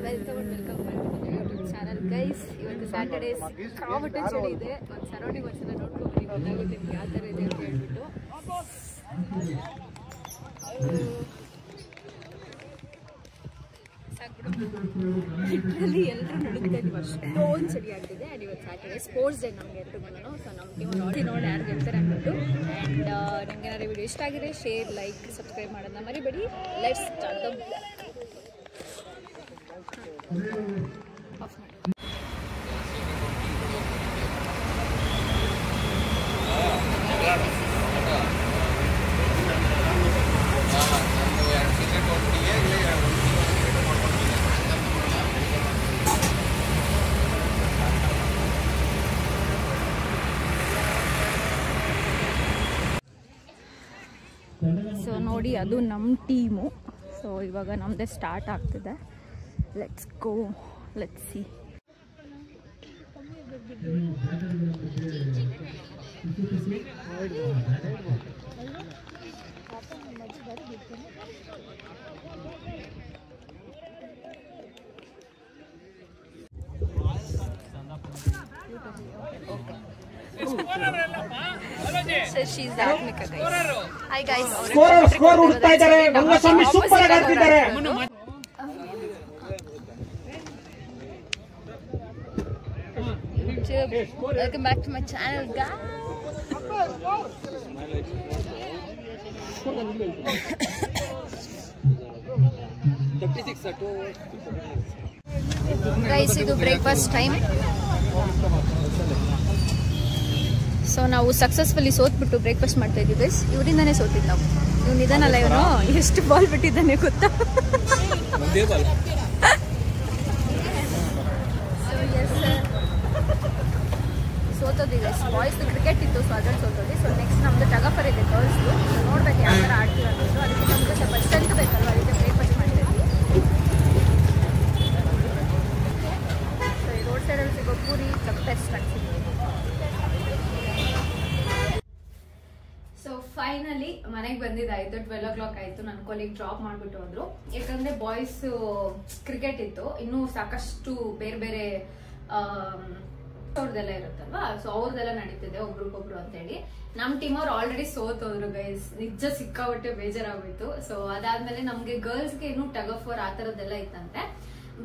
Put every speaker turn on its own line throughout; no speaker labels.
Welcome back to YouTube channel guys. ಇವತ್ತು Saturday ಸಿಕ್ಕಾಪಟ್ಟೆ ಚಳಿ ಇದೆ. ಒಂದು ಸರೌಂಡಿಂಗ್ ಒಂದ್ಸಲ ನೋಡ್ಕೊಬನ್ನಿ, ಗೊತ್ತಾಗುತ್ತೆ ನಿಮ್ಗೆ ಯಾವ ಥರ ಇದೆ ಅಂತ ಹೇಳ್ಬಿಟ್ಟು. ಲಿಟ್ರಲಿ ಎಲ್ಲರೂ ನಡುತ್ತಾ ಇದ್ವಿ, ಅಷ್ಟೊಂದು ಚಳಿ ಆಗ್ತಿದೆ. ಆ್ಯಂಡ್ ಇವತ್ತು ಸ್ಯಾಟರ್ಡೇ ಸ್ಪೋರ್ಟ್ಸ್ ಡೇ ನಮಗೆ ಎಲ್ರಿಗೂ. ಸೊ ನಮ್ಮ ಟೀಮ್ ನೋಡಿ ಯಾರು ಗೆಲ್ತಾರೆ ಅಂದ್ಬಿಟ್ಟು. ಆ್ಯಂಡ್ ನಿಮ್ಗೆ ಏನಾದ್ರು ವಿಡಿಯೋ ಇಷ್ಟ ಆಗಿದೆ ಶೇರ್, ಲೈಕ್, ಸಬ್ಸ್ಕ್ರೈಬ್ ಮಾಡೋದನ್ನ ಮರಿಬೇಡಿ. Let's start the blog. So ನೋಡಿ, ಅದು ನಮ್ಮ ಟೀಮು. ಸೊ ಇವಾಗ ನಮ್ಮದೇ ಸ್ಟಾರ್ಟ್ ಆಗ್ತಿದೆ. Let's go, let's see. So she's Atmika guys. Hi guys.
Score ಹುಡುಕ್ತಾ ಇದ್ದಾರೆ. ರಂಗಸ್ವಾಮಿ ಸೂಪರ್ ಆಗಿ ಆಡ್ತಿದ್ದಾರೆ.
Welcome back to my channel guys. Guys, ಇದು ಬ್ರೇಕ್ಫಾಸ್ಟ್ ಟೈಮ್. ಸೊ ನಾವು ಸಕ್ಸಸ್ಫುಲಿ ಸೋತ್ಬಿಟ್ಟು ಬ್ರೇಕ್ಫಾಸ್ಟ್ ಮಾಡ್ತಾ ಇದ್ದೀವಿ ಗೈಸ್. ಇವರಿಂದಾನೇ ಸೋತಿದ್ದು ನಾವು. ಇವ್ನು ಇದಾನಲ್ಲ, ಇವನು ಎಷ್ಟು ಬಾಲ್ ಬಿಟ್ಟಿದ್ದಾನೆ ಗೊತ್ತಾ? ಸೋತೋದಿ ಗೈಸ್. ಬಾಯ್ಸ್ ಕ್ರಿಕೆಟ್ ಇತ್ತು, ಸೊ ಅದ್ರಲ್ಲಿ ಸೋತೋದಿ. ಸೊ ನೆಕ್ಸ್ಟ್ ನಮ್ದು ಟಗಫರ್ ಇದೆ ಗರ್ಲ್ಸ್ದು. ನೋಡ್ಬೇಕು ಯಾವ ಥರ ಆಡ್ತೀವಿ ಅನ್ನೋದು. ಅದಕ್ಕೆ ನಮ್ಗೆ ಸ್ವಲ್ಪ ಸ್ಟ್ರೆಂತ್ ಬೇಕಲ್ವ, ಅದಕ್ಕೆ ಬ್ರೇಕ್ಫಾಸ್ಟ್ ಮಾಡ್ತಾ ಇದ್ವಿ. ಸೊ ಈ ರೋಡ್ ಸೈಡಲ್ಲಿ ಸಿಗೋ ಪೂರಿ ಬೆಸ್ಟ್ ಅನ್ಸಿದ್ವಿ. ಸೊ ಫೈನಲಿ ಮನೆಗೆ ಬಂದಿದ್ದಾಯಿತು. 12 o'clock ಆಯಿತು. ನನ್ನ ಕೊಲಿಗ್ ಡ್ರಾಪ್ ಮಾಡಿಬಿಟ್ಟು ಹೋದ್ರು. ಯಾಕಂದರೆ ಬಾಯ್ಸ್ ಕ್ರಿಕೆಟ್ ಇತ್ತು, ಇನ್ನೂ ಸಾಕಷ್ಟು ಬೇರೆ ಬೇರೆ ಅವ್ರದ್ದೆಲ್ಲ ಇರುತ್ತಲ್ವಾ. ಸೊ ಅವ್ರದ್ದೆಲ್ಲ ನಡೀತಿದೆ ಒಬ್ರಿಗೊಬ್ರು ಅಂತೇಳಿ. ನಮ್ಮ ಟೀಮ್ ಅವ್ರು ಆಲ್ರೆಡಿ ಸೋತೋದ್ರು ಗೈಸ್. ನಿಜ ಸಿಕ್ಕಾಪಟ್ಟೆ ಬೇಜಾರಾಗೋಯ್ತು. ಸೊ ಅದಾದ್ಮೇಲೆ ನಮ್ಗೆ ಗರ್ಲ್ಸ್ಗೆ ಇನ್ನೂ ಟಗ್ ಆಫ್ ವಾರ್ ಆ ಥರದ್ದೆಲ್ಲ ಇತ್ತಂತೆ.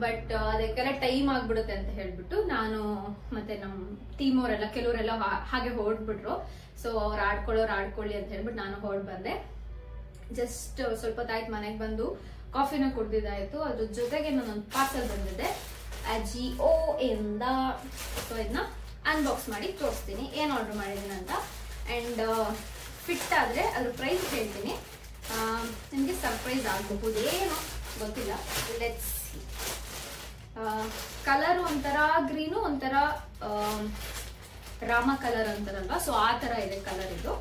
ಬಟ್ ಅದಕ್ಕೆಲ್ಲ ಟೈಮ್ ಆಗ್ಬಿಡುತ್ತೆ ಅಂತ ಹೇಳ್ಬಿಟ್ಟು ನಾನು ಮತ್ತೆ ನಮ್ಮ ಟೀಮ್ ಅವರೆಲ್ಲ ಕೆಲವರೆಲ್ಲ ಹಾಗೆ ಹೊರಡ್ಬಿಟ್ರು. ಸೊ ಅವ್ರು ಆಡ್ಕೊಳ್ಳಿ ಅಂತ ಹೇಳ್ಬಿಟ್ಟು ನಾನು ಹೊರಡ್ ಬಂದೆ. ಜಸ್ಟ್ ಸ್ವಲ್ಪ ಹೊತ್ತಾಯ್ತು ಮನೆಗೆ ಬಂದು ಕಾಫಿನ ಕುಡ್ದಿದ್ದಾಯ್ತು. ಅದ್ರ ಜೊತೆಗೆ ನಾನೊಂದು ಪಾರ್ಸಲ್ ಬಂದಿದೆ ಅಜಿಯೋ ಇಂದ. ಸೊ ಇದನ್ನ ಅನ್ಬಾಕ್ಸ್ ಮಾಡಿ ತೋರಿಸ್ತೀನಿ ಏನ್ ಆರ್ಡರ್ ಮಾಡಿದ್ದೀನಿ ಅಂತ. ಅಂಡ್ ಫಿಟ್ ಆದ್ರೆ ಅದ್ರ ಪ್ರೈಸ್ ಹೇಳ್ತೀನಿ. ನಿಮ್ಗೆ ಸರ್ಪ್ರೈಸ್ ಆಗಬಹುದು, ಏನೋ ಗೊತ್ತಿಲ್ಲ. Let's see. ಕಲರ್ ಒಂಥರ ಗ್ರೀನು, ಒಂಥರ ರಾಮ ಕಲರ್ ಅಂತಾರಲ್ವಾ, ಸೊ ಆ ತರ ಇದೆ ಕಲರ್ ಇದು.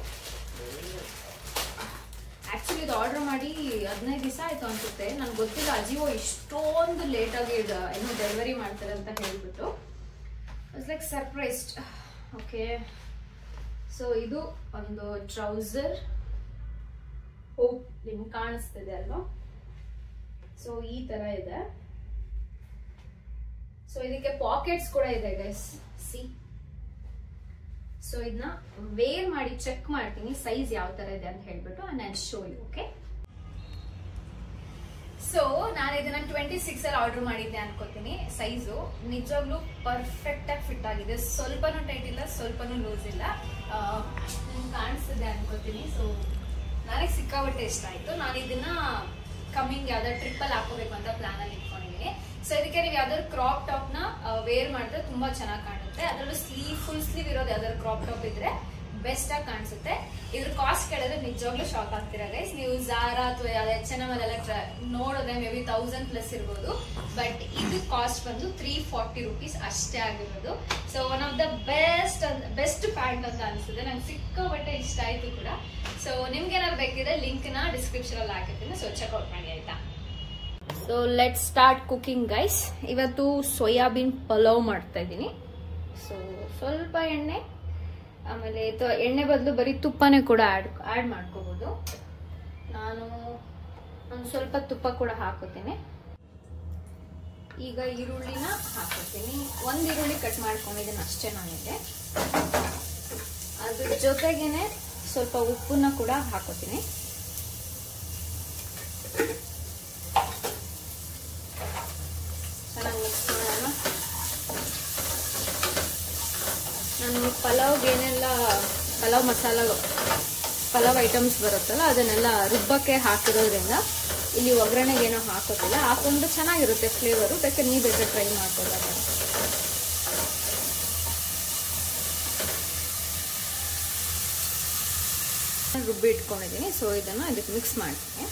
ಆಕ್ಚುಲಿ ಇದು ಆರ್ಡರ್ ಮಾಡಿ 15 ದಿವಸ ಆಯ್ತು ಅನ್ಸುತ್ತೆ. ನನ್ಗೆ ಗೊತ್ತಿಲ್ಲ ಅಜಿಯೋ ಇಷ್ಟೊಂದು ಲೇಟ್ ಆಗಿ ಇನ್ನೂ ಡೆಲಿವರಿ ಮಾಡ್ತಾರೆ ಅಂತ ಹೇಳ್ಬಿಟ್ಟು. It's like surprised. Okay, so ಇದು ಒಂದು ಟ್ರೌಸರ್. ಹೋಪ್ ನಿಮ್ಗೆ ಕಾಣಿಸ್ತಿದೆ ಅಲ್ವಾ. ಸೊ ಈ ತರ ಇದೆ. ಸೊ ಇದಕ್ಕೆ ಪಾಕೆಟ್ಸ್ ಕೂಡ ಇದೆ ಗೈಸ್, ಸಿ. ಸೊ ಇದನ್ನ ವೇರ್ ಮಾಡಿ ಚೆಕ್ ಮಾಡ್ತೀನಿ ಸೈಜ್ ಯಾವ ತರ ಇದೆ ಅಂತ ಹೇಳ್ಬಿಟ್ಟು ನಾನು ಶೋ ಯು. ಓಕೆ, ಸೊ ನಾನು ಇದನ್ನ 26 ಅಲ್ಲಿ ಆರ್ಡರ್ ಮಾಡಿದ್ದೆ ಅನ್ಕೋತೀನಿ. ಸೈಜು ನಿಜವಾಗ್ಲೂ ಪರ್ಫೆಕ್ಟ್ ಆಗಿ ಫಿಟ್ ಆಗಿದೆ. ಸ್ವಲ್ಪನೂ ಟೈಟ್ ಇಲ್ಲ, ಸ್ವಲ್ಪನೂ ಲೂಸ್ ಇಲ್ಲ. ಕಾಣಿಸ್ತಿದೆ ಅನ್ಕೋತೀನಿ. ಸೊ ನನಗೆ ಸಿಕ್ಕಾಪಟ್ಟೆ ಇಷ್ಟ ಆಯ್ತು. ನಾನು ಇದನ್ನ ಕಮ್ಮಿಂಗ್ ಯಾವ್ದಾದ್ರು ಟ್ರಿಪ್ಪಲ್ಲಿ ಹಾಕೋಬೇಕು ಅಂತ ಪ್ಲಾನ್ ಅಲ್ಲಿ ಇಟ್ಕೊಂಡಿದ್ದೀನಿ. ಸೊ ಇದಕ್ಕೆ ನೀವು ಯಾವ್ದಾದ್ರು ಕ್ರಾಪ್ ಟಾಪ್ ನ ವೇರ್ ಮಾಡಿದ್ರೆ ತುಂಬಾ ಚೆನ್ನಾಗಿ ಕಾಣುತ್ತೆ. ಅದರಲ್ಲೂ ಫುಲ್ ಸ್ಲೀವ್ ಇರೋದು ಯಾವ್ದಾದ್ರು ಕ್ರಾಪ್ ಟಾಪ್ ಇದ್ರೆ ಬೆಸ್ಟ್ ಆಗಿ ಕಾಣಿಸುತ್ತೆ. ಇದ್ರ ಕಾಸ್ಟ್ ಕೇಳಿದ್ರೆ ನಿಜವಾಗ್ಲೂ ಶಾಕ್ ಆಗ್ತೀರಾ ಗೈಸ್. ನೀವು ಝಾರಾ ಅಥವಾ H&M ಅಲ್ಲೆಲ್ಲ ನೋಡಿದ್ರೆ ಮೇ ಬಿ 1000+ ಇರ್ಬೋದು. ಬಟ್ ಇದು ಕಾಸ್ಟ್ ಬಂದು 340 rupees ಅಷ್ಟೇ ಆಗಿರೋದು. So one of the best pant ಅಂತ ಅನ್ಸುತ್ತೆ. ನಂಗೆ ಸಿಕ್ಕಾಪಟ್ಟೆ ಇಷ್ಟ ಆಯ್ತು ಕೂಡ. ಸೊ ನಿಮ್ಗೆ ಏನಾದ್ರು ಬೇಕಿದ್ರೆ ಲಿಂಕ್ ನ ಡಿಸ್ಕ್ರಿಪ್ಷನ್ ಅಲ್ಲಿ ಹಾಕಿರ್ತೀನಿ. ಸೊ ಚೆಕ್ಔಟ್ ಮಾಡಿ ಆಯ್ತಾ. So let start cooking guys. ಇವತ್ತು ಸೋಯಾಬೀನ್ ಪಲಾವ್ ಮಾಡ್ತಾ ಇದ್ದೀನಿ. ಸೊ ಸ್ವಲ್ಪ ಎಣ್ಣೆ, ಆಮೇಲೆ ಎಣ್ಣೆ ಬದಲು ಬರೀ ತುಪ್ಪನೇ ಕೂಡ ಆ್ಯಡ್ ಮಾಡ್ಕೋಬಹುದು. ನಾನು ಒಂದು ಸ್ವಲ್ಪ ತುಪ್ಪ ಕೂಡ ಹಾಕೋತೀನಿ. ಈಗ ಈರುಳ್ಳಿನ ಹಾಕೋತೀನಿ. ಒಂದು ಈರುಳ್ಳಿ ಕಟ್ ಮಾಡ್ಕೊಂಡಿದ್ದೀನಿ ಅಷ್ಟೇ ನಾನಿದೆ. ಅದ್ರ ಜೊತೆಗೇನೆ ಸ್ವಲ್ಪ ಉಪ್ಪನ್ನ ಕೂಡ ಹಾಕೋತೀನಿ. ಚೆನ್ನಾಗಿ ಮಿಕ್ಸ್ ಮಾಡೋಣ. ನಾನು ಪಲಾವ್ಗೆ ಏನೆಲ್ಲ ಪಲಾವ್ ಮಸಾಲ ಪಲಾವ್ ಐಟಮ್ಸ್ ಬರುತ್ತಲ್ಲ ಅದನ್ನೆಲ್ಲ ರುಬ್ಬಕ್ಕೆ ಹಾಕಿರೋದ್ರಿಂದ ಇಲ್ಲಿ ಒಗ್ಗರಣೆಗೆ ಏನೋ ಹಾಕೋತಿಲ್ಲ. ಹಾಕೊಂಡು ಚೆನ್ನಾಗಿರುತ್ತೆ ಫ್ಲೇವರು. ಬೇಕಾದ್ರೆ ನೀವು ಬೇಕಾದ್ರೆ ಟ್ರೈ ಮಾಡ್ಕೊಳ್ಳೋದು. ರುಬ್ಬಿ ಇಟ್ಕೊಂಡಿದ್ದೀನಿ. ಸೊ ಇದನ್ನು ಇದಕ್ಕೆ ಮಿಕ್ಸ್ ಮಾಡ್ತೀನಿ.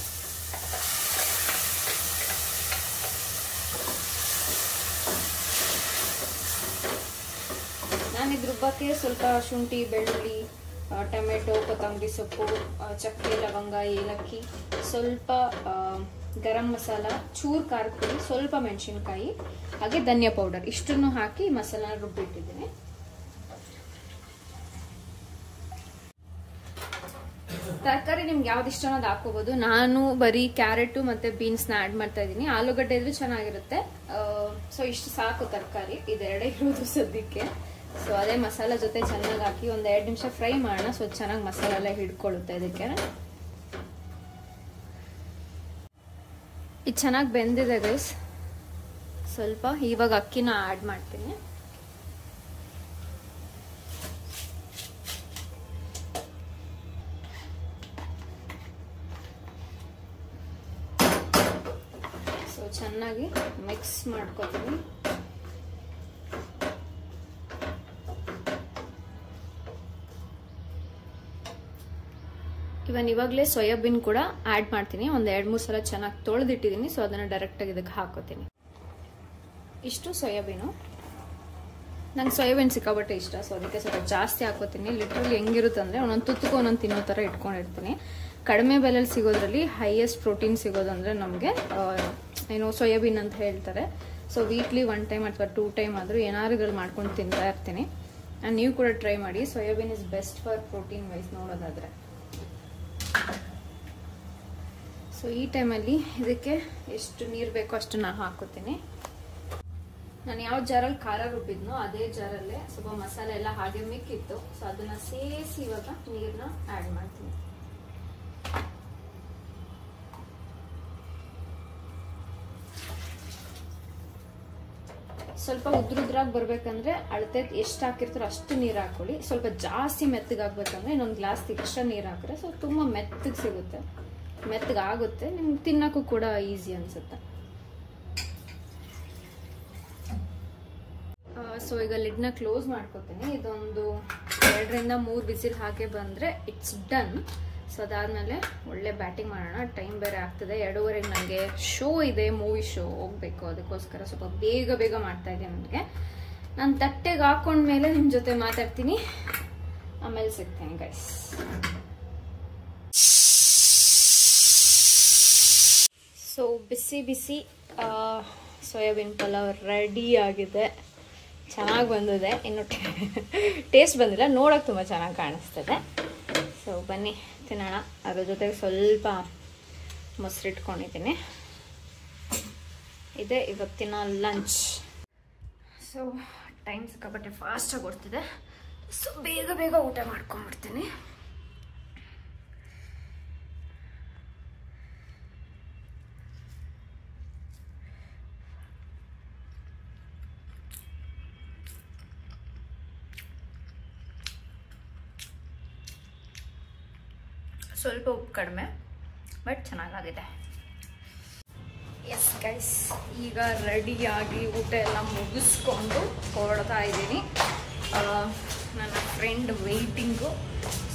ನಾನು ಇದು ರುಬ್ಬಕ್ಕೆ ಸ್ವಲ್ಪ ಶುಂಠಿ, ಬೆಳ್ಳುಳ್ಳಿ, ಟೊಮೆಟೊ, ಕೊತ್ತಂಬರಿ ಸೊಪ್ಪು, ಚಕ್ಕೆ, ಲವಂಗ, ಏಲಕ್ಕಿ, ಸ್ವಲ್ಪ ಗರಂ ಮಸಾಲ, ಚೂರು ಖಾರದ ಪುಡಿ, ಸ್ವಲ್ಪ ಮೆಣಸಿನ್ಕಾಯಿ, ಹಾಗೆ ಧನಿಯಾ ಪೌಡರ್ ಇಷ್ಟನ್ನು ಹಾಕಿ ಮಸಾಲ ರುಬ್ಬಿಟ್ಟಿದ್ದೀನಿ. ತರಕಾರಿ ನಿಮ್ಗೆ ಯಾವ್ದು ಇಷ್ಟ ಅನ್ನೋದು ಹಾಕೋಬಹುದು. ನಾನು ಬರೀ ಕ್ಯಾರೆಟು ಮತ್ತೆ ಬೀನ್ಸ್ನ ಆ್ಯಡ್ ಮಾಡ್ತಾ ಇದ್ದೀನಿ. ಆಲೂಗಡ್ಡೆ ಇದ್ರೆ ಚೆನ್ನಾಗಿರುತ್ತೆ. ಸೊ ಇಷ್ಟು ಸಾಕು ತರಕಾರಿ, ಇದೆರಡೇ ಇರೋದು ಸದ್ಯಕ್ಕೆ. ಸೊ ಅದೇ ಮಸಾಲ ಜೊತೆ ಚೆನ್ನಾಗಿ ಹಾಕಿ ಒಂದು 2 ನಿಮಿಷ ಫ್ರೈ ಮಾಡೋಣ. ಸೊ ಚೆನ್ನಾಗಿ ಮಸಾಲ ಎಲ್ಲ ಹಿಡ್ಕೊಳ್ಳುತ್ತೆ ಇದಕ್ಕೆ. ಇದು ಚೆನ್ನಾಗಿ ಬೆಂದಿದೆ ಗೈಸ್. ಸ್ವಲ್ಪ ಇವಾಗ ಅಕ್ಕಿನ ಆ್ಯಡ್ ಮಾಡ್ತೀನಿ. ಸೊ ಚೆನ್ನಾಗಿ ಮಿಕ್ಸ್ ಮಾಡ್ಕೊತೀನಿ. ಇವಾಗಲೇ ಸೋಯಾಬೀನ್ ಕೂಡ ಆ್ಯಡ್ ಮಾಡ್ತೀನಿ. ಒಂದು 2-3 ಸಲ ಚೆನ್ನಾಗಿ ತೊಳೆದಿಟ್ಟಿದ್ದೀನಿ. ಸೊ ಅದನ್ನು ಡೈರೆಕ್ಟಾಗಿ ಇದಕ್ಕೆ ಹಾಕೋತೀನಿ. ಇಷ್ಟು ಸೋಯಾಬೀನು. ನಂಗೆ ಸೋಯಾಬೀನ್ ಸಿಕ್ಕಾಬಟ್ಟೆ ಇಷ್ಟ. ಸೊ ಅದಕ್ಕೆ ಸ್ವಲ್ಪ ಜಾಸ್ತಿ ಹಾಕೋತೀನಿ. ಲಿಟ್ರಲಿ ಹೆಂಗಿರುತ್ತೆ ಅಂದರೆ ಒಂದೊಂದು ತುತ್ತಕ್ಕೂ ಒಂದೊಂದು ತಿನ್ನೋ ಥರ ಇಟ್ಕೊಂಡಿರ್ತೀನಿ. ಕಡಿಮೆ ಬೆಲೆಯಲ್ಲಿ ಸಿಗೋದ್ರಲ್ಲಿ ಹೈಯೆಸ್ಟ್ ಪ್ರೋಟೀನ್ ಸಿಗೋದು ಅಂದರೆ ನಮಗೆ ಏನು ಸೋಯಾಬೀನ್ ಅಂತ ಹೇಳ್ತಾರೆ. ಸೊ ವೀಕ್ಲಿ 1 ಟೈಮ್ ಅಥವಾ 2 ಟೈಮ್ ಆದರೂ ಏನಾರುಗಳು ಮಾಡ್ಕೊಂಡು ತಿಂತಾ ಇರ್ತೀನಿ. ಆ್ಯಂಡ್ ನೀವು ಕೂಡ ಟ್ರೈ ಮಾಡಿ. Soybean is best for protein wise ನೋಡೋದಾದರೆ. ಸೊ ಈ ಟೈಮಲ್ಲಿ ಇದಕ್ಕೆ ಎಷ್ಟು ನೀರು ಬೇಕೋ ಅಷ್ಟು ನಾನು ಹಾಕೋತೀನಿ. ನಾನು ಯಾವ ಜಾರಲ್ಲಿ ಖಾರ ರುಬ್ಬಿದ್ನೋ ಅದೇ ಜಾರಲ್ಲೇ ಸ್ವಲ್ಪ ಮಸಾಲೆ ಎಲ್ಲ ಹಾಗೆ ಮಿಕ್ಕಿತ್ತು. ಸೊ ಅದನ್ನ ಸೇರಿಸಿ ಇವಾಗ ನೀರನ್ನ ಆ್ಯಡ್ ಮಾಡ್ತೀನಿ. ಸ್ವಲ್ಪ ಉದ್ರುದ್ರಾಗಿ ಬರ್ಬೇಕಂದ್ರೆ ಅಳತೆ ಎಷ್ಟು ಹಾಕಿರ್ತಾರೋ ಅಷ್ಟು ನೀರು ಹಾಕೊಳ್ಳಿ. ಸ್ವಲ್ಪ ಜಾಸ್ತಿ ಮೆತ್ತಗಾಗ್ಬೇಕಂದ್ರೆ ಇನ್ನೊಂದು ಗ್ಲಾಸ್ ಎಕ್ಸ್ಟ್ರಾ ನೀರು ಹಾಕಿದ್ರೆ ಸೊ ತುಂಬ ಮೆತ್ತಗೆ ಸಿಗುತ್ತೆ, ಮೆತ್ತಗಾಗುತ್ತೆ. ನಿಮ್ಗೆ ತಿನ್ನೋಕ್ಕೂ ಕೂಡ ಈಸಿ ಅನ್ಸುತ್ತೆ. ಸೊ ಈಗ ಲಿಡ್ನ ಕ್ಲೋಸ್ ಮಾಡ್ಕೋತೀನಿ. ಇದೊಂದು 2-3 ವಿಸಿಲ್ ಹಾಗೆ ಬಂದರೆ ಇಟ್ಸ್ ಡನ್. ಸೊ ಅದಾದಮೇಲೆ ಒಳ್ಳೆ ಬ್ಯಾಟಿಂಗ್ ಮಾಡೋಣ. ಟೈಮ್ ಬೇರೆ ಆಗ್ತದೆ. 2:30ಗೆ ನನಗೆ ಶೋ ಇದೆ, ಮೂವಿ ಶೋ ಹೋಗಬೇಕು. ಅದಕ್ಕೋಸ್ಕರ ಸ್ವಲ್ಪ ಬೇಗ ಮಾಡ್ತಾ ಇದ್ದೀನಿ. ನನಗೆ ನಾನು ತಟ್ಟೆಗೆ ಹಾಕೊಂಡ್ಮೇಲೆ ನಿಮ್ಮ ಜೊತೆ ಮಾತಾಡ್ತೀನಿ. ಆಮೇಲೆ ಸಿಗ್ತೀನಿ ಗೈಸ್. ಸೊ ಬಿಸಿ ಸೋಯಾಬೀನ್ ಪಲಾವ್ ರೆಡಿ ಆಗಿದೆ. ಚೆನ್ನಾಗಿ ಬಂದಿದೆ. ಇನ್ನು ಟೇಸ್ಟ್ ಬಂದಿಲ್ಲ, ನೋಡೋಕೆ ತುಂಬ ಚೆನ್ನಾಗಿ ಕಾಣಿಸ್ತದೆ. ಸೊ ಬನ್ನಿ ತಿನ್ನೋಣ. ಅದ್ರ ಜೊತೆಗೆ ಸ್ವಲ್ಪ ಮೊಸರು ಇಟ್ಕೊಂಡಿದ್ದೀನಿ. ಇದೆ ಇವತ್ತಿನ ಲಂಚ್. ಸೊ ಟೈಮ್ ಸಿಕ್ಕಾಪಟ್ಟೆ ಫಾಸ್ಟಾಗಿ ಓಡ್ತಿದೆ. ಸೊ ಬೇಗ ಊಟ ಮಾಡ್ಕೊಂಡ್ಬಿಡ್ತೀನಿ. ಸ್ವಲ್ಪ ಉಪ್ಪು ಕಡಿಮೆ, ಬಟ್ ಚೆನ್ನಾಗಾಗಿದೆ. ಎಸ್ ಗೈಸ್, ಈಗ ರೆಡಿಯಾಗಿ ಊಟ ಎಲ್ಲ ಮುಗಿಸ್ಕೊಂಡು ಹೊರಡ್ತಾ ಇದ್ದೀನಿ. ನನ್ನ ಫ್ರೆಂಡ್ ವೆಯ್ಟಿಂಗು.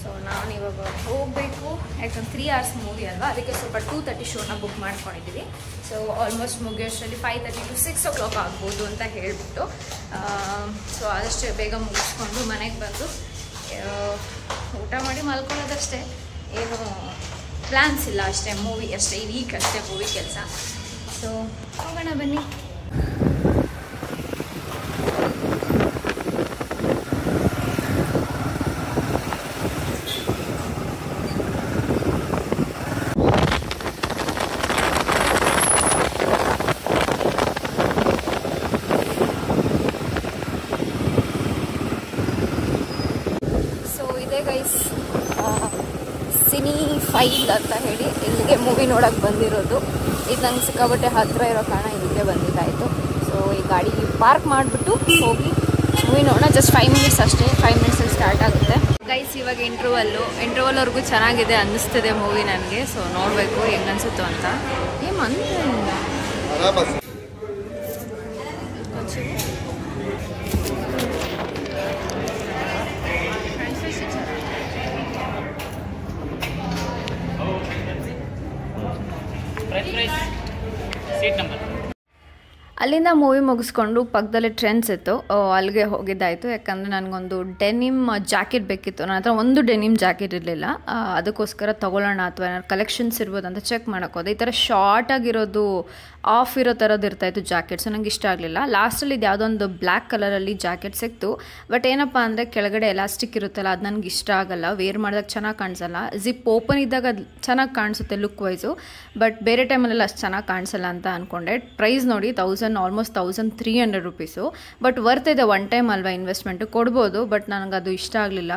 ಸೊ ನಾನು ಇವಾಗ ಹೋಗಬೇಕು. ಯಾಕಂದ್ರೆ 3 hours ಮೂವಿ ಅಲ್ವಾ, ಅದಕ್ಕೆ ಸ್ವಲ್ಪ 2:30 ಶೋನ ಬುಕ್ ಮಾಡ್ಕೊಂಡಿದ್ದೀವಿ. ಸೊ ಆಲ್ಮೋಸ್ಟ್ ಮುಗಿಯೋಷ್ಟರಲ್ಲಿ 5:30 to 6 o'clock ಆಗ್ಬೋದು ಅಂತ ಹೇಳ್ಬಿಟ್ಟು. ಸೊ ಆದಷ್ಟು ಬೇಗ ಮುಗಿಸ್ಕೊಂಡು ಮನೆಗೆ ಬಂದು ಊಟ ಮಾಡಿ ಮಲ್ಕೊಳ್ಳೋದಷ್ಟೇ. ಏನು ಪ್ಲ್ಯಾನ್ಸ್ ಇಲ್ಲ ಅಷ್ಟೇ. ಮೂವಿ ಅಷ್ಟೇ, ಈ ವೀಕ್ ಅಷ್ಟೇ ಮೂವಿ ಕೆಲಸ. ಸೊ ಹೋಗೋಣ ಬನ್ನಿ. ಫೈಲ್ ಅಂತ ಹೇಳಿ ಇಲ್ಲಿಗೆ ಮೂವಿ ನೋಡೋಕೆ ಬಂದಿರೋದು. ಇದು ನಂಗೆ ಸಿಕ್ಕಾಬಟ್ಟೆ ಹತ್ತಿರ ಇರೋ ಕಾರಣ ಇದಕ್ಕೆ ಬಂದಿದ್ದಾಯಿತು. ಸೊ ಈ ಗಾಡಿ ಪಾರ್ಕ್ ಮಾಡಿಬಿಟ್ಟು ಹೋಗಿ ಮೂವಿ ನೋಡೋಣ. ಜಸ್ಟ್ 5 ಮಿನಿಟ್ಸ್ ಅಷ್ಟೇ, 5 ಮಿನಿಟ್ಸಲ್ಲಿ ಸ್ಟಾರ್ಟ್ ಆಗುತ್ತೆ. ಗೈಸ್ ಇವಾಗ ಇಂಟರ್ವಲ್ವರೆಗೂ ಚೆನ್ನಾಗಿದೆ ಅನ್ನಿಸ್ತಿದೆ ಮೂವಿ ನನಗೆ. ಸೊ ನೋಡಬೇಕು ಹೆಂಗೆ ಅನಿಸುತ್ತೋ ಅಂತ. ಅಲ್ಲಿಂದ ಮೂವಿ ಮುಗಿಸ್ಕೊಂಡು ಪಕ್ಕದಲ್ಲಿ ಟ್ರೆಂಡ್ಸ್ ಇತ್ತು, ಅಲ್ಲಿಗೆ ಹೋಗಿದ್ದಾಯಿತು. ಯಾಕಂದರೆ ನನಗೊಂದು ಡೆನಿಮ್ ಜಾಕೆಟ್ ಬೇಕಿತ್ತು. ನನ್ನ ಹತ್ರ ಒಂದು ಡೆನಿಮ್ ಜಾಕೆಟ್ ಇರಲಿಲ್ಲ. ಅದಕ್ಕೋಸ್ಕರ ತೊಗೊಳ್ಳೋಣ ಅಥವಾ ಏನಾದ್ರು ಕಲೆಕ್ಷನ್ಸ್ ಇರ್ಬೋದು ಅಂತ ಚೆಕ್ ಮಾಡೋಕೆ ಹೋದೆ. ಈ ಥರ ಶಾರ್ಟ್ ಆಗಿರೋದು ಆಫ್ ಇರೋ ಥರದ್ದು ಇರ್ತಾಯಿತ್ತು ಜಾಕೆಟ್ಸು. ನನಗೆ ಇಷ್ಟ ಆಗಲಿಲ್ಲ. ಲಾಸ್ಟಲ್ಲಿ ಇದು ಯಾವುದೋ ಒಂದು ಬ್ಲ್ಯಾಕ್ ಕಲರಲ್ಲಿ ಜಾಕೆಟ್ ಸಿಕ್ತು. ಬಟ್ ಏನಪ್ಪ ಅಂದರೆ ಕೆಳಗಡೆ ಎಲಾಸ್ಟಿಕ್ ಇರುತ್ತಲ್ಲ, ಅದು ನನಗೆ ಇಷ್ಟ ಆಗಲ್ಲ. ವೇರ್ ಮಾಡಿದಾಗ ಚೆನ್ನಾಗಿ ಕಾಣಿಸಲ್ಲ. ಜಿಪ್ ಓಪನ್ ಇದ್ದಾಗ ಅದು ಚೆನ್ನಾಗಿ ಕಾಣಿಸುತ್ತೆ ಲುಕ್ ವೈಸು, ಬಟ್ ಬೇರೆ ಟೈಮಲ್ಲೆಲ್ಲ ಅಷ್ಟು ಚೆನ್ನಾಗಿ ಕಾಣಿಸಲ್ಲ ಅಂತ ಅಂದ್ಕೊಂಡೆ. ಪ್ರೈಸ್ ನೋಡಿ ಆಲ್ಮೋಸ್ಟ್ 1300 ರುಪೀಸು. ಬಟ್ ವರ್ತ್ ಇದೆ, ಒನ್ ಟೈಮ್ ಅಲ್ವಾ ಇನ್ವೆಸ್ಟ್ಮೆಂಟು, ಕೊಡ್ಬೋದು. ಬಟ್ ನನಗೆ ಅದು ಇಷ್ಟ ಆಗಲಿಲ್ಲ.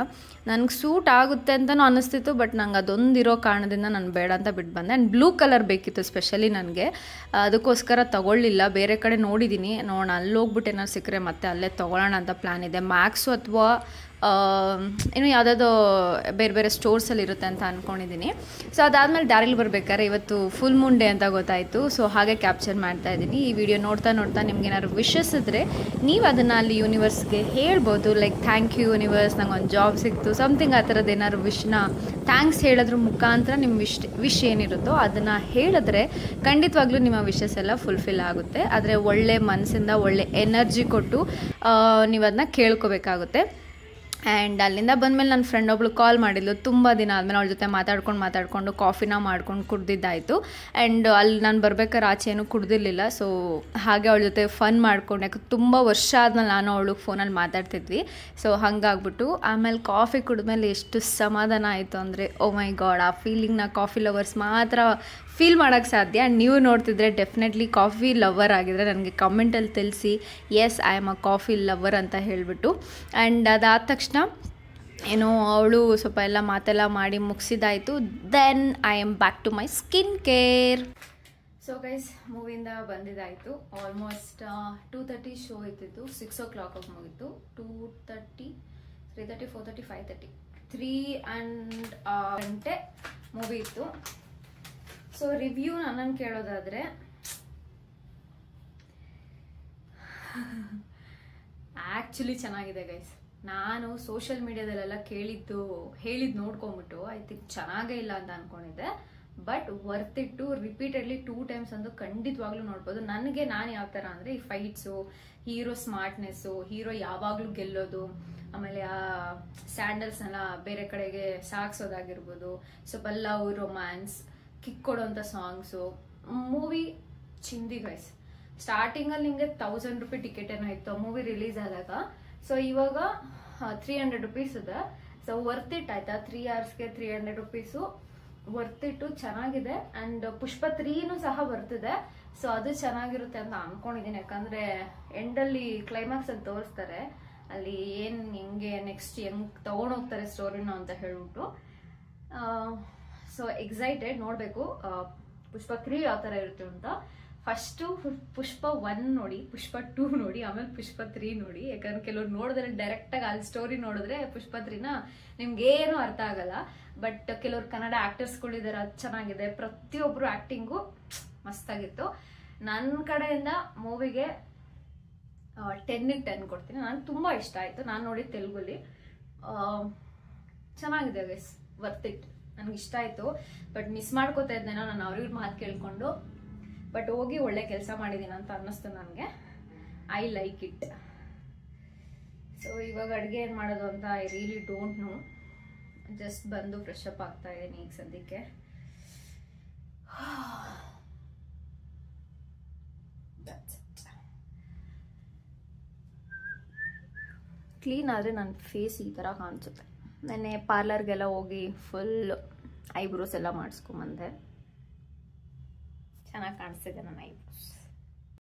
ನನಗೆ ಸೂಟ್ ಆಗುತ್ತೆ ಅಂತಲೂ ಅನ್ನಿಸ್ತಿತ್ತು, ಬಟ್ ನಂಗೆ ಅದೊಂದಿರೋ ಕಾರಣದಿಂದ ನಾನು ಬೇಡ ಅಂತ ಬಿಟ್ಟು ಬಂದೆ. ಆ್ಯಂಡ್ ಬ್ಲೂ ಕಲರ್ ಬೇಕಿತ್ತು ಸ್ಪೆಷಲಿ ನನಗೆ, ಅದಕ್ಕೋಸ್ಕರ ತೊಗೊಳ್ಳಿಲ್ಲ. ಬೇರೆ ಕಡೆ ನೋಡಿದ್ದೀನಿ, ನೋಡೋಣ ಅಲ್ಲಿ ಹೋಗ್ಬಿಟ್ಟು ಏನಾದ್ರು ಸಿಕ್ಕರೆ ಮತ್ತೆ ಅಲ್ಲೇ ತೊಗೊಳ್ಳೋಣ ಅಂತ ಪ್ಲ್ಯಾನ್ ಇದೆ. ಮ್ಯಾಕ್ಸು ಅಥವಾ ಇನ್ನು ಯಾವುದಾದ್ರು ಬೇರೆ ಬೇರೆ ಸ್ಟೋರ್ಸಲ್ಲಿ ಇರುತ್ತೆ ಅಂತ ಅಂದ್ಕೊಂಡಿದ್ದೀನಿ. ಸೊ ಅದಾದಮೇಲೆ ದಾರಿಲಿ ಬರಬೇಕಾದ್ರೆ ಇವತ್ತು ಫುಲ್ ಮೂನ್ ಡೇ ಅಂತ ಗೊತ್ತಾಯಿತು. ಸೊ ಹಾಗೆ ಕ್ಯಾಪ್ಚರ್ ಮಾಡ್ತಾ ಇದ್ದೀನಿ. ಈ ವಿಡಿಯೋ ನೋಡ್ತಾ ನಿಮ್ಗೆ ಏನಾದ್ರು ವಿಶಸ್ ಇದ್ದರೆ ನೀವು ಅದನ್ನು ಅಲ್ಲಿ ಯೂನಿವರ್ಸ್ಗೆ ಹೇಳ್ಬೋದು. ಲೈಕ್ ಥ್ಯಾಂಕ್ ಯು ಯೂನಿವರ್ಸ್, ನಂಗೆ ಒಂದು ಜಾಬ್ ಸಿಕ್ತು, ಸಮಥಿಂಗ್ ಆ ಥರದ್ದು ಏನಾದ್ರು ವಿಶ್ನ ಥ್ಯಾಂಕ್ಸ್ ಹೇಳೋದ್ರ ಮುಖಾಂತರ ನಿಮ್ಮ ವಿಶ್ ಏನಿರುತ್ತೋ ಅದನ್ನು ಹೇಳಿದ್ರೆ ಖಂಡಿತವಾಗ್ಲೂ ನಿಮ್ಮ ವಿಶಸ್ ಎಲ್ಲ ಫುಲ್ಫಿಲ್ ಆಗುತ್ತೆ. ಆದರೆ ಒಳ್ಳೆ ಮನಸ್ಸಿಂದ ಒಳ್ಳೆ ಎನರ್ಜಿ ಕೊಟ್ಟು ನೀವು ಅದನ್ನ ಕೇಳ್ಕೋಬೇಕಾಗುತ್ತೆ. ಆ್ಯಂಡ್ ಅಲ್ಲಿಂದ ಬಂದಮೇಲೆ ನನ್ನ ಫ್ರೆಂಡ್ ಒಬ್ಳು ಕಾಲ್ ಮಾಡಿದ್ಲು. ತುಂಬ ದಿನ ಆದಮೇಲೆ ಅವಳ ಜೊತೆ ಮಾತಾಡ್ಕೊಂಡು ಕಾಫಿನ ಮಾಡ್ಕೊಂಡು ಕುಡ್ದಿದ್ದಾಯಿತು. ಆ್ಯಂಡ್ ಅಲ್ಲಿ ನಾನು ಬರ್ಬೇಕಾದ್ರೆ ಆಚೆ ಏನೂ ಕುಡ್ದಿರಲಿಲ್ಲ. ಸೊ ಹಾಗೆ ಅವಳ ಜೊತೆ ಫನ್ ಮಾಡ್ಕೊಂಡು, ಯಾಕೆ ತುಂಬ ವರ್ಷ ಆದಮೇಲೆ ನಾನು ಅವಳಿಗೆ ಫೋನಲ್ಲಿ ಮಾತಾಡ್ತಿದ್ವಿ. ಸೊ ಹಾಗಾಗ್ಬಿಟ್ಟು ಆಮೇಲೆ ಕಾಫಿ ಕುಡಿದ್ಮೇಲೆ ಎಷ್ಟು ಸಮಾಧಾನ ಆಯಿತು ಅಂದರೆ, ಓ ಮೈ ಗಾಡ್, ಆ ಫೀಲಿಂಗ್ನ ಕಾಫಿ ಲವರ್ಸ್ ಮಾತ್ರ ಫೀಲ್ ಮಾಡೋಕ್ಕೆ ಸಾಧ್ಯ. ಆ್ಯಂಡ್ ನೀವು ನೋಡ್ತಿದ್ರೆ ಡೆಫಿನೆಟ್ಲಿ ಕಾಫಿ ಲವರ್ ಆಗಿದ್ರೆ ನನಗೆ ಕಮೆಂಟಲ್ಲಿ ತಿಳಿಸಿ, yes I am a coffee lover ಅಂತ ಹೇಳಿಬಿಟ್ಟು. ಆ್ಯಂಡ್ ಅದಾದ ತಕ್ಷಣ ಏನೋ ಅವಳು ಸ್ವಲ್ಪ ಎಲ್ಲ ಮಾತೆಲ್ಲ ಮಾಡಿ ಮುಗಿಸಿದಾಯಿತು. Then I am back to my skin care. So guys ಮೂವಿಯಿಂದ ಬಂದಿದ್ದಾಯಿತು. ಆಲ್ಮೋಸ್ಟ್ 2:30 ಶೋ ಇತ್ತಿತ್ತು, 6 o'clock ಮುಗಿತು. 2:30, 3:30, 4:30, 5:30, 3 ಗಂಟೆ ಮೂವಿ ಇತ್ತು. ಸೊ ರಿವ್ಯೂ ನನ್ನನ್ನು ಕೇಳೋದಾದರೆ ಆ್ಯಕ್ಚುಲಿ ಚೆನ್ನಾಗಿದೆ ಗೈಸ್. ನಾನು ಸೋಷಿಯಲ್ ಮೀಡಿಯಾದಲ್ಲೆಲ್ಲ ಹೇಳಿದ್ದು ನೋಡ್ಕೊಂಬಿಟ್ಟು ಐ ಥಿಂಕ್ ಚೆನ್ನಾಗೇ ಇಲ್ಲ ಅಂತ ಅಂದ್ಕೊಂಡಿದ್ದೆ. ಬಟ್ ವರ್ತ್ ಇಟ್ಟು ರಿಪೀಟೆಡ್ಲಿ 2 times ಅಂತೂ ಖಂಡಿತವಾಗ್ಲೂ ನೋಡ್ಬೋದು. ನನಗೆ ನಾನು ಯಾವ ಥರ ಅಂದರೆ ಈ ಫೈಟ್ಸು, ಹೀರೋ ಸ್ಮಾರ್ಟ್ನೆಸ್ಸು, ಹೀರೋ ಯಾವಾಗಲೂ ಗೆಲ್ಲೋದು, ಆಮೇಲೆ ಆ ಸ್ಯಾಂಡಲ್ಸ್ನೆಲ್ಲ ಬೇರೆ ಕಡೆಗೆ ಸಾಗಿಸೋದಾಗಿರ್ಬೋದು, ಸ್ವಲ್ಪ ಲವ್, ರೊಮ್ಯಾನ್ಸ್, ಕಿಕ್ ಕೊಡೋಂಥ ಸಾಂಗ್ಸು. ಮೂವಿ ಚಿಂದಿ ಗೈಸ್. ಸ್ಟಾರ್ಟಿಂಗಲ್ಲಿ ನಿಮಗೆ 1000 ರೂಪಾಯಿ ಟಿಕೆಟ್ ಏನೋ ಇತ್ತು ಮೂವಿ ರಿಲೀಸ್ ಆದಾಗ. ಸೊ ಇವಾಗ 300 ರುಪೀಸ್ ಇದೆ. ಸೊ ವರ್ತ್ ಇಟ್ ಆಯ್ತಾ, 3 hours-ಗೆ 300 ರುಪೀಸು ವರ್ತ್ ಇಟ್ಟು ಚೆನ್ನಾಗಿದೆ. ಆ್ಯಂಡ್ ಪುಷ್ಪ 3 ಸಹ ಬರ್ತಿದೆ. ಸೊ ಅದು ಚೆನ್ನಾಗಿರುತ್ತೆ ಅಂತ ಅನ್ಕೊಂಡಿದ್ದೀನಿ. ಯಾಕಂದರೆ ಎಂಡಲ್ಲಿ ಕ್ಲೈಮ್ಯಾಕ್ಸ್ ಅಂತ ತೋರಿಸ್ತಾರೆ, ಅಲ್ಲಿ ಏನು ಹೆಂಗೆ ನೆಕ್ಸ್ಟ್ ಹೆಂಗೆ ತೊಗೊಂಡೋಗ್ತಾರೆ ಸ್ಟೋರಿನ ಅಂತ ಹೇಳ್ಬಿಟ್ಟು. ಸೊ ಎಕ್ಸೈಟೆಡ್, ನೋಡಬೇಕು ಪುಷ್ಪ 3 ಯಾವ ಥರ ಇರುತ್ತೆ ಅಂತ. ಫಸ್ಟು ಪುಷ್ಪ 1 ನೋಡಿ, ಪುಷ್ಪ 2 ನೋಡಿ, ಆಮೇಲೆ ಪುಷ್ಪ 3 ನೋಡಿ. ಯಾಕಂದ್ರೆ ಕೆಲವ್ರು ನೋಡಿದ್ರೆ ಡೈರೆಕ್ಟಾಗಿ ಅಲ್ಲಿ ಸ್ಟೋರಿ ನೋಡಿದ್ರೆ ಪುಷ್ಪ 3ನ ನಿಮ್ಗೇನು ಅರ್ಥ ಆಗಲ್ಲ. ಬಟ್ ಕೆಲವ್ರು ಕನ್ನಡ ಆ್ಯಕ್ಟರ್ಸ್ಗಳಿದ್ದಾರೆ, ಅದು ಚೆನ್ನಾಗಿದೆ. ಪ್ರತಿಯೊಬ್ಬರು ಆ್ಯಕ್ಟಿಂಗು ಮಸ್ತಾಗಿತ್ತು. ನನ್ನ ಕಡೆಯಿಂದ ಮೂವಿಗೆ 10ಗೆ 10 ಕೊಡ್ತೀನಿ. ನನಗೆ ತುಂಬ ಇಷ್ಟ ಆಯಿತು. ನಾನು ನೋಡಿ ತೆಲುಗಲ್ಲಿ ಚೆನ್ನಾಗಿದೆ ಗೈಸ್, ವರ್ತ್ ಇಟ್. ನನಗೆ ಇಷ್ಟ ಆಯಿತು. ಬಟ್ ಮಿಸ್ ಮಾಡ್ಕೋತಾ ಇದ್ದೇನೋ ನಾನು ಅವ್ರಿವ್ರ ಮಾತು ಕೇಳಿಕೊಂಡು. ಬಟ್ ಹೋಗಿ ಒಳ್ಳೆ ಕೆಲಸ ಮಾಡಿದ್ದೀನಿ ಅಂತ ಅನ್ನಿಸ್ತು ನನಗೆ. I like it. ಸೊ ಇವಾಗ ಅಡುಗೆ ಏನು ಮಾಡೋದು ಅಂತ I really don't know. Just ಬಂದು ಫ್ರೆಶ್ ಅಪ್ ಆಗ್ತಾ ಇದ್ದೀನಿ ಈಗ ಸದ್ಯಕ್ಕೆ. ಕ್ಲೀನ್ ಆದರೆ ನನ್ನ ಫೇಸ್ ಈ ಥರ ಕಾಣಿಸುತ್ತೆ. ನೆನ್ನೆ ಪಾರ್ಲರ್ಗೆಲ್ಲ ಹೋಗಿ ಫುಲ್ ಐಬ್ರೋಸ್ ಎಲ್ಲ ಮಾಡಿಸ್ಕೊಂಬಂದೆ. ಚೆನ್ನಾಗಿ ಕಾಣಿಸ್ತಿದೆ ನನ್ನ ಐಬ್ರೋಸ್.